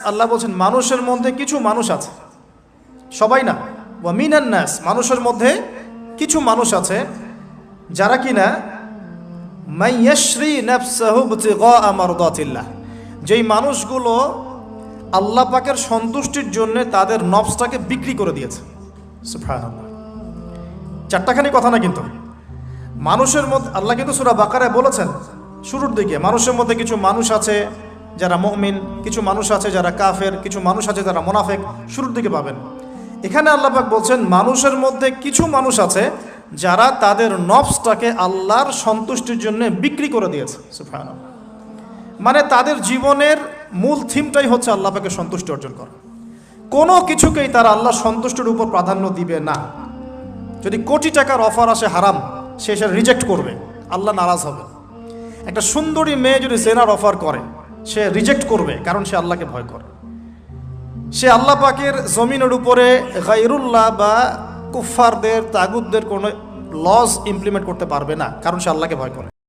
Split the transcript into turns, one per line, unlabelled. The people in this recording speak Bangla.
আল্লাহ বলছেন মানুষের মধ্যে কিছু মানুষ আছে, সবাই না, ওয়া মিনান নাস, মানুষের মধ্যে কিছু মানুষ আছে যারা কিনা মাইয়াশরি নাফসাহু ইবতিগা মারদাতিল্লাহ, যেই মানুষগুলো আল্লাহ পাকের সন্তুষ্টির জন্য তাদের নফসটাকে বিক্রি করে দিয়েছে। সুবহানাল্লাহ, চারটাখানি কথা না, কিন্তু মানুষের মধ্যে আল্লাহ কিন্তু সূরা বাকারায় বলেছেন শুরুর দিকে, মানুষের মধ্যে কিছু মানুষ আছে যারা মুমিন, কিছু মানুষ আছে যারা কাফের, কিছু মানুষ আছে যারা মুনাফিক, শুরুর দিকে পাবেন। এখানে আল্লাহ পাক বলছেন মানুষের মধ্যে কিছু মানুষ আছে যারা তাদের নফসটাকে আল্লাহর সন্তুষ্টির জন্য বিক্রি করে দিয়েছে। সুবহানাল্লাহ, মানে তাদের জীবনের মূল থিমটাই হচ্ছে আল্লাহ পাকের সন্তুষ্টি অর্জন করা। কোনো কিছুকেই তারা আল্লাহর সন্তুষ্টির উপর প্রাধান্য দিবে না। যদি কোটি টাকার অফার আসে হারাম, সে সেটা রিজেক্ট করবে, আল্লাহ নারাজ হবে। একটা সুন্দরী মেয়ে যদি জেনার অফার করে, সে রিজেক্ট করবে, কারণ সে আল্লাহকে ভয় করে। সে আল্লাহ পাকের জমিনের উপরে গায়রুল্লাহ বা কুফফারদের, তাগুতদের কোনো লজ ইমপ্লিমেন্ট করতে পারবে না, কারণ সে আল্লাহকে ভয় করে।